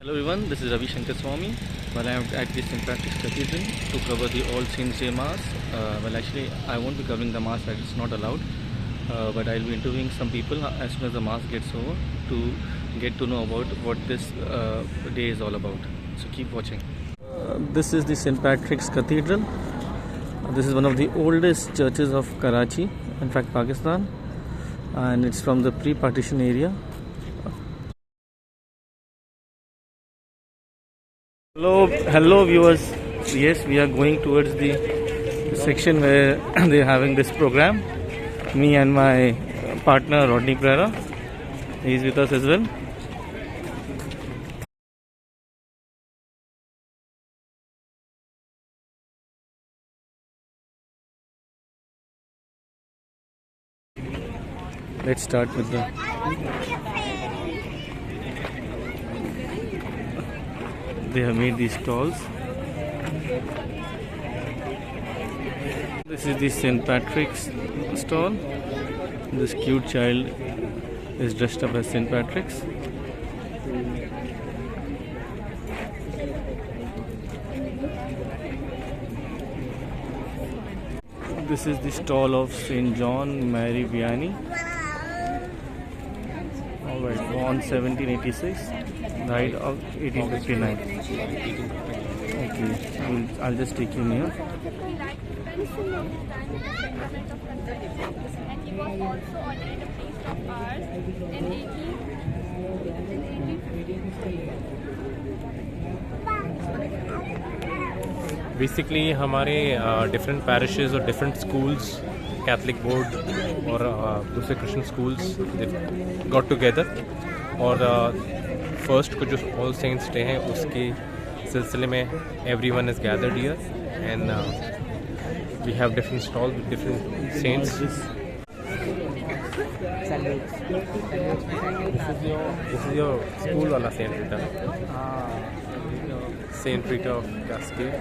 Hello everyone, this is Ravi Shankar Swami. Well, I am at the St. Patrick's Cathedral to cover the All Saints Day Mass. Actually, I won't be covering the Mass as it's not allowed. But I'll be interviewing some people as soon as the Mass gets over to get to know about what this day is all about. So keep watching. This is the St. Patrick's Cathedral. This is one of the oldest churches of Karachi, in fact Pakistan. And it's from the pre-partition area. Hello viewers. Yes, we are going towards the section where they are having this program. Me and my partner Rodney Pereira, he is with us as well. Let's start with the they have made these stalls. This is the St. Patrick's stall. This cute child is dressed up as St. Patrick's. This is the stall of St. John Mary Vianney. Alright, born 1786, died of 1859. Okay, I'll just take you near. Basically हमारे different parishes और different schools Catholic board और दूसरे Christian schools got together और first को जो all saints day है उसके सिलसिले में everyone is gathered here and we have different stall with different saints. This is your school वाला Saint Rita. Saint Rita of Cascade.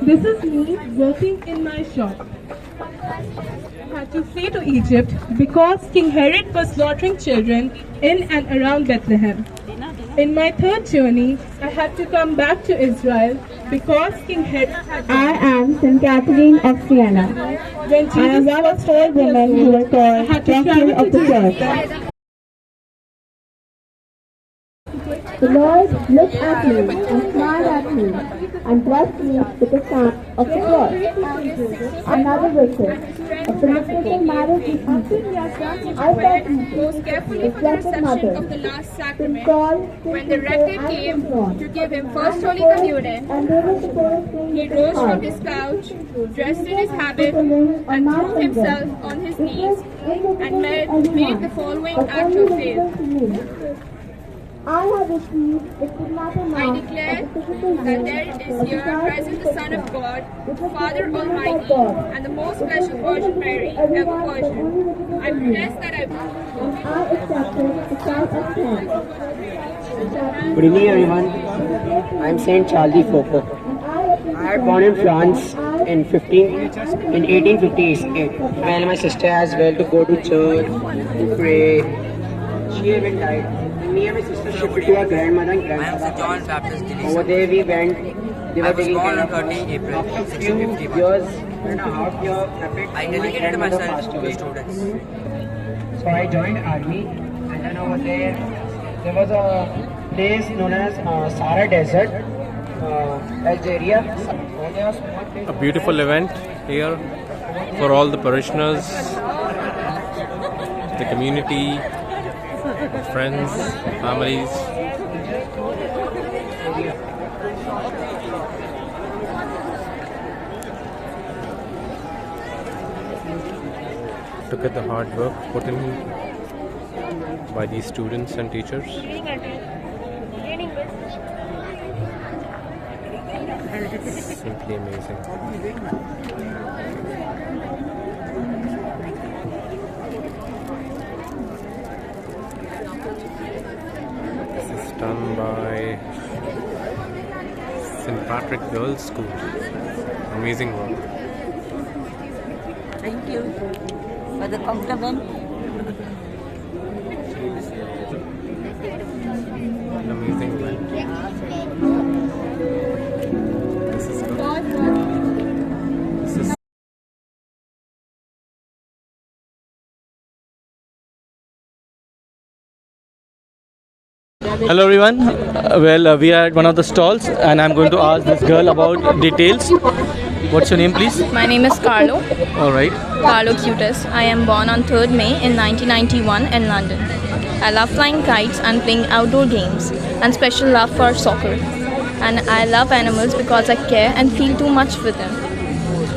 This is me working in my shop. Had to flee to Egypt because King Herod was slaughtering children in and around Bethlehem. In my third journey, I had to come back to Israel because King Herod had... I am St. Catherine of Siena. When Jesus I am one of 4 women who were called Doctor of the Church. The Lord looked at me and smiled at me and blessed me with the sign of the cross. Another witness of the mistaken marriage with Jesus. I thought Most carefully for the reception of the last sacrament, when the rector came to give him first Holy Communion, he rose from his couch, dressed in his habit, and threw himself on his knees and made the following act of faith. I have received the stigmata I declare that there is here present the Son of God, Father Almighty, and the most blessed Virgin Mary, ever Virgin. I protest that I accepted the Christ of Christ. Good evening everyone, I am Saint Charles Foucault. I had born in France in 1858. Well, my sister as well to go to church, to pray. She even died. Me and my sister shifted to our grandmother and grandfather. I am Sir John Baptist Dilly. Over there we went. They I were was taking born care on of us. 13 April After few 1651. years, 1.5 years, I dedicated myself to the students. So I joined army, and then over there was a place known as Sahara Desert, Algeria. A beautiful event here for all the parishioners, the community, friends, families. Look at the hard work put in by these students and teachers. Simply amazing. done by St. Patrick Girls' School. Amazing work. Thank you for the compliment. An amazing event. This is good. This is Hello everyone. We are at one of the stalls and I'm going to ask this girl about details. What's your name, please? My name is Carlo, Alright. Carlo Cutis. I am born on 3rd May in 1991 in London. I love flying kites and playing outdoor games and special love for soccer. And I love animals because I care and feel too much with them.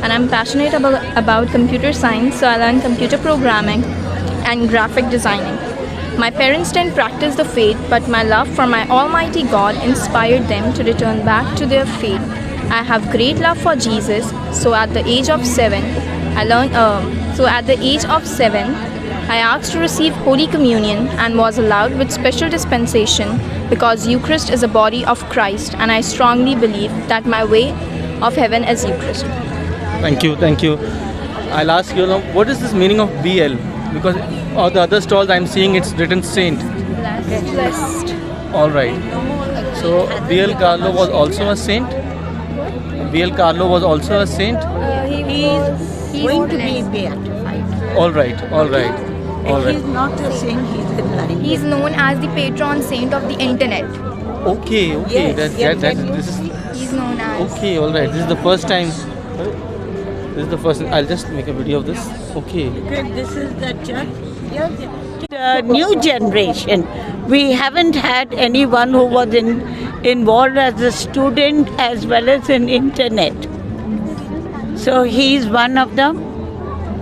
And I'm passionate about computer science, so I learned computer programming and graphic designing. My parents didn't practice the faith, but my love for my Almighty God inspired them to return back to their faith. I have great love for Jesus, so at the age of 7, I asked to receive Holy Communion and was allowed with special dispensation because Eucharist is a body of Christ, and I strongly believe that my way of heaven is Eucharist. Thank you. I'll ask you now, what is this meaning of BL? Because all the other stalls I'm seeing it's written Saint. Blessed. Alright. So BL Carlo was also a saint? BL Carlo was also a saint? He's going to be beatified. Alright. He's not a saint, he's a blind. He is known as the patron saint of the internet. Okay. Yes, This is He's known as. okay, alright. This is the first time. I'll just make a video of this. Okay. This is the church. The new generation. We haven't had anyone who was involved as a student as well as in internet. So he's one of the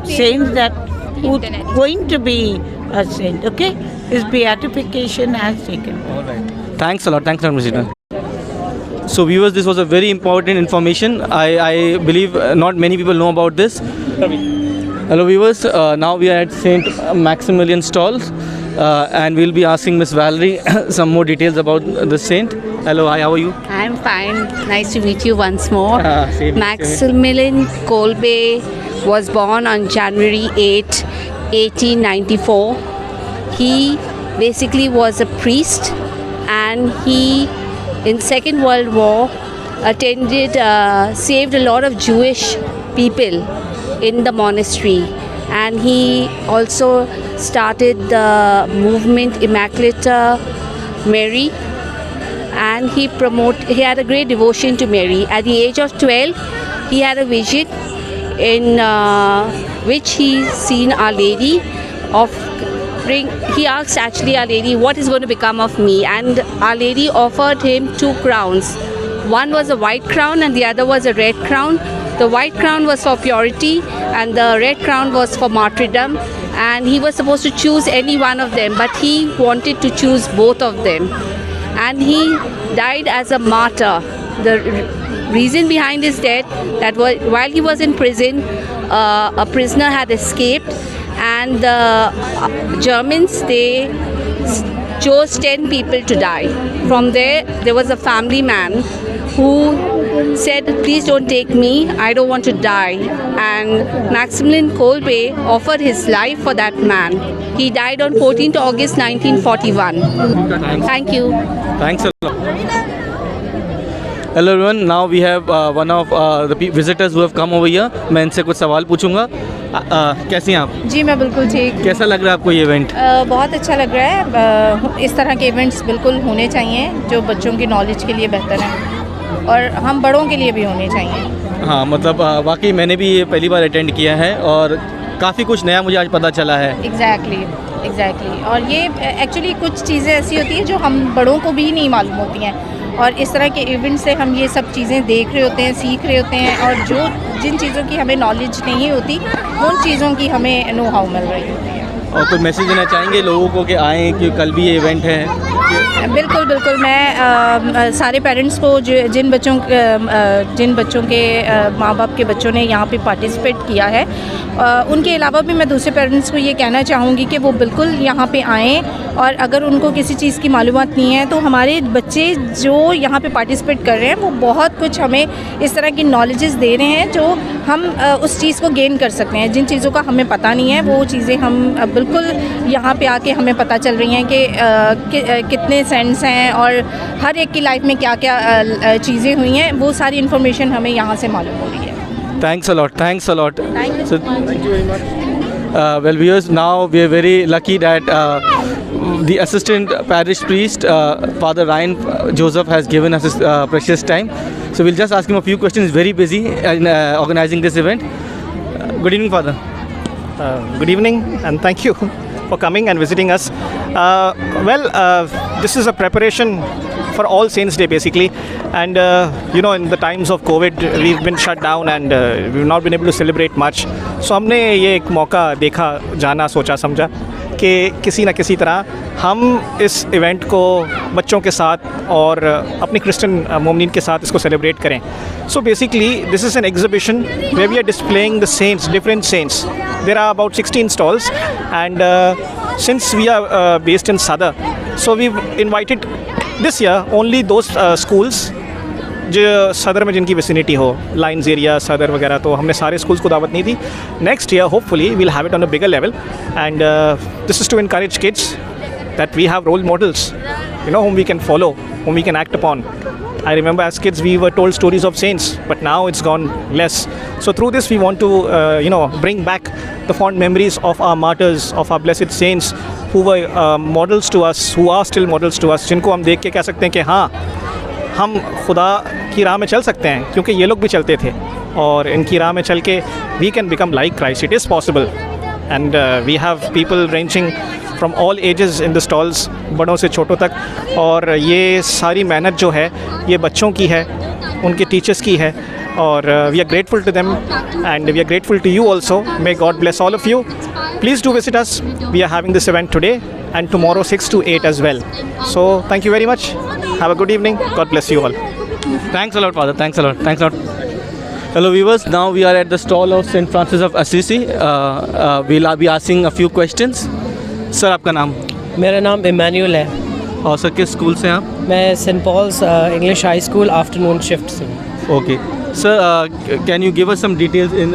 saints that who's going to be a saint. Okay, his beatification has taken. Alright. Thanks a lot, Mr. So viewers, this was a very important information. I believe not many people know about this. Hello viewers, now we are at St. Maximilian stalls and we'll be asking Miss Valerie some more details about the saint. Hello, hi, how are you? I'm fine. Nice to meet you once more. Same. Maximilian Kolbe was born on January 8, 1894. He basically was a priest, and he in Second World War saved a lot of Jewish people in the monastery, and he also started the movement Immaculate Mary, and he had a great devotion to Mary. At the age of 12, he had a vision in which he seen Our Lady he asked actually Our Lady, what is going to become of me? And Our Lady offered him 2 crowns. One was a white crown and the other was a red crown. The white crown was for purity and the red crown was for martyrdom, and he was supposed to choose any one of them, but he wanted to choose both of them, and he died as a martyr. The reason behind his death, that while he was in prison, a prisoner had escaped, and the Germans, they chose 10 people to die. From there was a family man who said, please don't take me, I don't want to die. And Maximilian Kolbe offered his life for that man. He died on 14th August 1941. Thank you. Thanks a lot. Hello everyone, now we have one of the visitors who have come over here. मैं इनसे कुछ सवाल पूछूंगा. कैसी हैं आप? जी मैं बिल्कुल ठीक. कैसा लग रहा है आपको ये इवेंट? बहुत अच्छा लग रहा है. इस तरह के इवेंट्स बिल्कुल होने चाहिए जो बच्चों की नॉलेज के लिए बेहतर हैं, और हम बड़ों के लिए भी होने चाहिए. हाँ, मतलब वाकई मैंने भी ये पहली बार अटेंड किया है और काफ़ी कुछ नया मुझे आज पता चला है. एग्जैक्टली. और ये एक्चुअली कुछ चीज़ें ऐसी होती हैं जो हम बड़ों को भी नहीं मालूम होती हैं, और इस तरह के इवेंट से हम ये सब चीज़ें देख रहे होते हैं, सीख रहे होते हैं, और जिन चीज़ों की हमें नॉलेज नहीं होती उन चीज़ों की हमें नो हाउ मिल रही होती है. और कोई मैसेज देना चाहेंगे लोगों को कि आएँ, कि कल भी ये इवेंट है? बिल्कुल. मैं सारे पेरेंट्स को जिन बच्चों के माँ बाप के बच्चों ने यहाँ पे पार्टिसिपेट किया है, उनके अलावा भी मैं दूसरे पेरेंट्स को ये कहना चाहूँगी कि वो बिल्कुल यहाँ पे आएँ और अगर उनको किसी चीज़ की मालूमात नहीं है तो हमारे बच्चे जो यहाँ पे पार्टिसिपेट कर रहे हैं वो बहुत कुछ हमें इस तरह की नॉलेजेस दे रहे हैं जो हम उस चीज़ को गेन कर सकते हैं। जिन चीज़ों का हमें पता नहीं है वो चीज़ें हम बिल्कुल यहाँ पे आके हमें पता चल रही हैं कि कितने सेंट्स हैं और हर एक की लाइफ में क्या क्या चीज़ें हुई हैं, वो सारी इन्फॉर्मेशन हमें यहाँ से मालूम हो रही है। Thanks a lot. Thanks a lot. Thank you so much. Thank you very much. Well, viewers, now we are very lucky that the assistant parish priest, Father Ryan Joseph, has given us his precious time. So we'll just ask him a few questions. Very busy in organizing this event. Good evening, Father. Good evening, and thank you for coming and visiting us. This is a preparation for All Saints Day basically, and in the times of COVID we've been shut down and we've not been able to celebrate much. So हमने ये एक मौका देखा, जाना, सोचा समझा कि किसी न किसी तरह हम इस इवेंट को बच्चों के साथ और अपने क्रिश्चियन मोमिनीन के साथ इसको सेलिब्रेट करें. So basically this is an exhibition where we are displaying the saints, different saints. There are about 16 stalls, and since we are based in Sadar, so we've invited this year only those schools जो सदर में जिनकी vicinity हो, lines area, सदर वगैरह, तो हमने सारे स्कूल्स को दावत नहीं दी. Next year hopefully we'll have it on a bigger level, and this is to encourage kids that we have role models, whom we can follow, whom we can act upon. I remember as kids we were told stories of saints, but now it's gone less. So through this we want to bring back the fond memories of our martyrs, of our blessed saints who were models to us, who are still models to us, जिनको हम देख के कह सकते हैं कि हाँ, हम खुदा की राह में चल सकते हैं, क्योंकि ये लोग भी चलते थे और इनकी राह में चल के we can become like Christ. It is possible, and we have people ranging from all ages in the stalls, बड़ों से छोटों तक. और ये सारी मेहनत जो है ये बच्चों की है, उनके टीचर्स की है, और we are grateful to them and we are grateful to you also. May God bless all of you. Please do visit us. We are having this event today and tomorrow 6 to 8 as well. So thank you very much. Have a good evening. God bless you all. Thanks a lot, Father. Thanks a lot. Thanks a lot. Hello viewers, now we are at the stall of St. Francis of Assisi. We'll be asking a few questions. Sir आपका नाम? मेरा नाम Emmanuel है. और sir किस school से हैं आप? मैं saint Paul's English high school afternoon shift से. Okay sir, can you give us some details in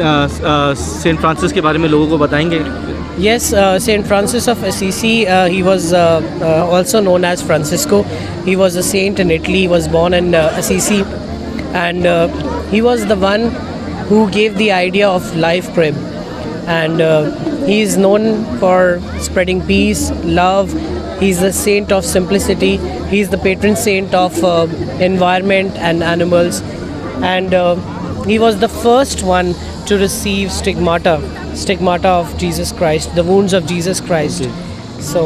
saint Francis के बारे में लोगों को बताएंगे? Yes, Saint Francis of Assisi, he was also known as Francisco. He was a saint in Italy. He was born in Assisi, and he was the one who gave the idea of life crib. And he is known for spreading peace, love. He's the saint of simplicity. He's the patron saint of environment and animals. And he was the first one to receive stigmata of Jesus Christ, the wounds of Jesus Christ. So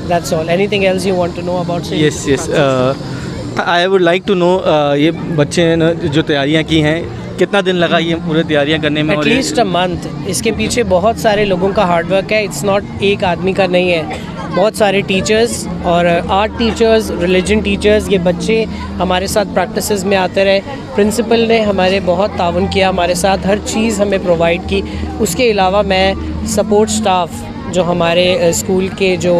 that's all. Anything else you want to know about Saint Yes. Francis? I would like to know, ये बच्चे ने जो तैयारियां की हैं, कितना दिन लगा ये पूरी तैयारियां करने में? At least a month. इसके पीछे बहुत सारे लोगों का हार्डवर्क है. इट्स नॉट एक आदमी का नहीं है. बहुत सारे टीचर्स और आर्ट टीचर्स, रिलीजन टीचर्स, ये बच्चे हमारे साथ प्रैक्टिसेस में आते रहे. प्रिंसिपल ने हमारे बहुत ताउन किया, हमारे साथ हर चीज़ हमें प्रोवाइड की. उसके अलावा मैं सपोर्ट स्टाफ जो हमारे स्कूल के जो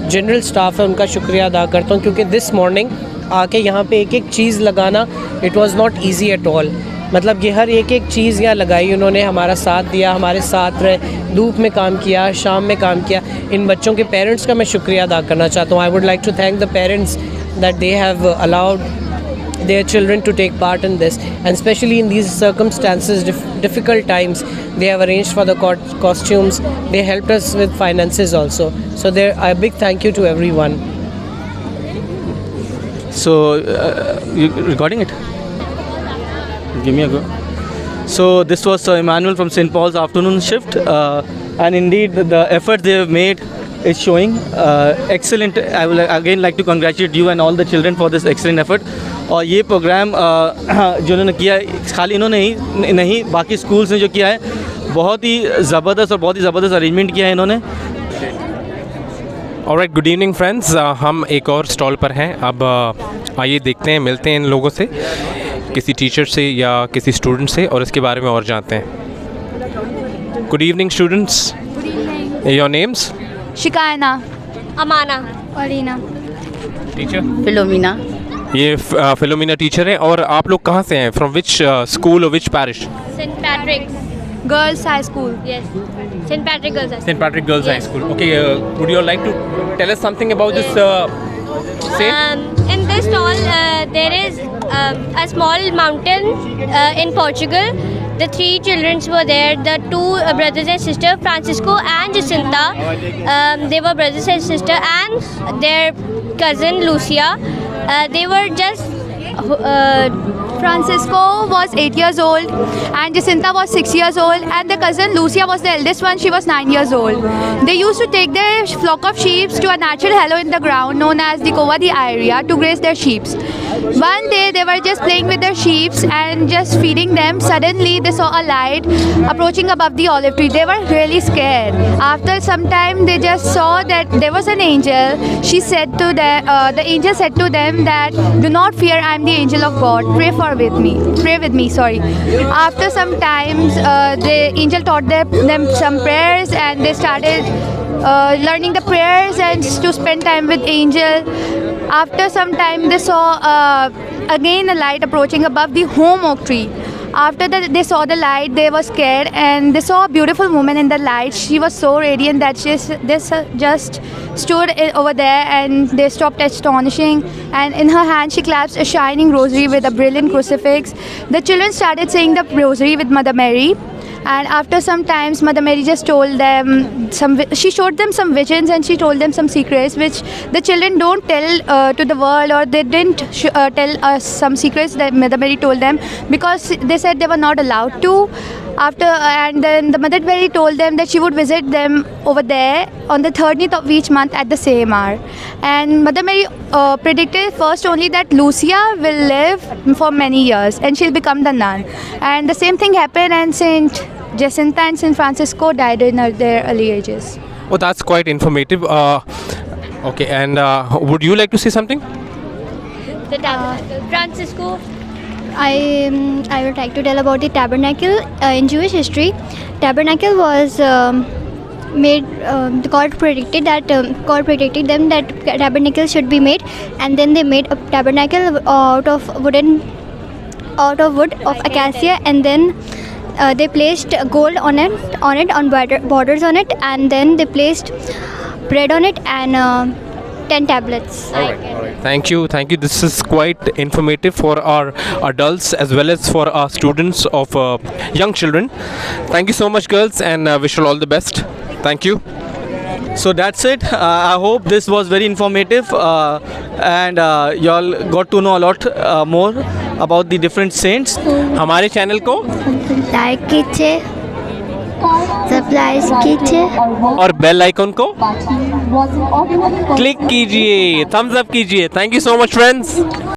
जनरल स्टाफ है उनका शुक्रिया अदा करता हूँ, क्योंकि दिस मॉर्निंग आके यहाँ पे एक एक चीज़ लगाना it was not easy at all. मतलब ये हर एक एक चीज़ यहाँ लगाई उन्होंने, हमारा साथ दिया, हमारे साथ रहे, धूप में काम किया, शाम में काम किया. इन बच्चों के पेरेंट्स का मैं शुक्रिया अदा करना चाहता हूँ. I would like to thank the parents that they have allowed their children to take part in this, and especially in these circumstances, difficult times, they have arranged for the costumes, they helped us with finances also. So there a big thank you to everyone. So you recording it? Give me a go. So this was Emmanuel from St. Paul's afternoon shift, and indeed the effort they have made is showing excellent. I will again like to congratulate you and all the children for this excellent effort. और ये programme जो उन्होंने किया, खाली इन्होंने ही नहीं, बाकी schools ने जो किया है, बहुत ही ज़बरदस्त और बहुत ही ज़बरदस्त अरेंजमेंट किया है इन्होंने. Alright, good evening friends. हम एक और स्टॉल पर हैं. अब आइए देखते हैं, मिलते हैं इन लोगों से, किसी टीचर से या किसी स्टूडेंट से, और इसके बारे में और जानते हैं. Good evening students. Your names? Shikayna. Amana. Alina. Teacher Philomena. ये फिलोमिना टीचर है. और आप लोग कहाँ से हैं? फ्रॉम विच स्कूल और विच parish? St. Patrick's Girls High School. Yes. St. Patrick Girls High School. St. Patrick Girls High School. Okay, would you all like to tell us something about this saint? In this stall, there is a small mountain in Portugal. The three children were there. The two brothers and sister, Francisco and Jacinta. They were brothers and sister, and their cousin Lucia. They were just. Francisco was 8 years old and Jacinta was 6 years old, and the cousin Lucia was the eldest one. She was 9 years old. They used to take their flock of sheep to a natural hollow in the ground known as the Cova de Iria to graze their sheep. One day they were just playing with their sheep and just feeding them. Suddenly they saw a light approaching above the olive tree. They were really scared. After some time they just saw that there was an angel. She said to them, the angel said to them that, "Do not fear, I am the angel of God. Pray with me. Sorry." After some times, the angel taught them some prayers, and they started learning the prayers and to spend time with angel. After some time, they saw again a light approaching above the home oak tree. After that, they saw the light, they were scared, and they saw a beautiful woman in the light. She was so radiant that they just stood over there, and they stopped astonishing. And in her hand, she clasped a shining rosary with a brilliant crucifix. The children started saying the rosary with Mother Mary. And after some times, Mother Mary just told them she showed them some visions, and she told them some secrets which the children don't tell to the world, or they didn't tell us some secrets that Mother Mary told them because they said they were not allowed to. And then the Mother Mary told them that she would visit them over there on the 13th of each month at the same hour. And Mother Mary predicted first only that Lucia will live for many years and she'll become the nun. And the same thing happened, and Saint Jacinta and Saint Francisco died in their early ages. Oh, that's quite informative. Okay, and would you like to say something? The Francisco. I would like to tell about the tabernacle. In Jewish history, tabernacle was made. God predicted them that tabernacle should be made, and then they made a tabernacle out of wood of acacia, and then they placed gold on borders on it, and then they placed bread on it and 10 tablets. All right. Thank you. This is quite informative for our adults as well as for our students of young children. Thank you so much, girls, and wish you all the best. Thank you. So that's it. I hope this was very informative, and y'all got to know a lot more about the different saints. हमारे channel को like कीजिए, subscribe कीजिए और bell icon को click कीजिए, Thums up कीजिए. Thank you so much, friends.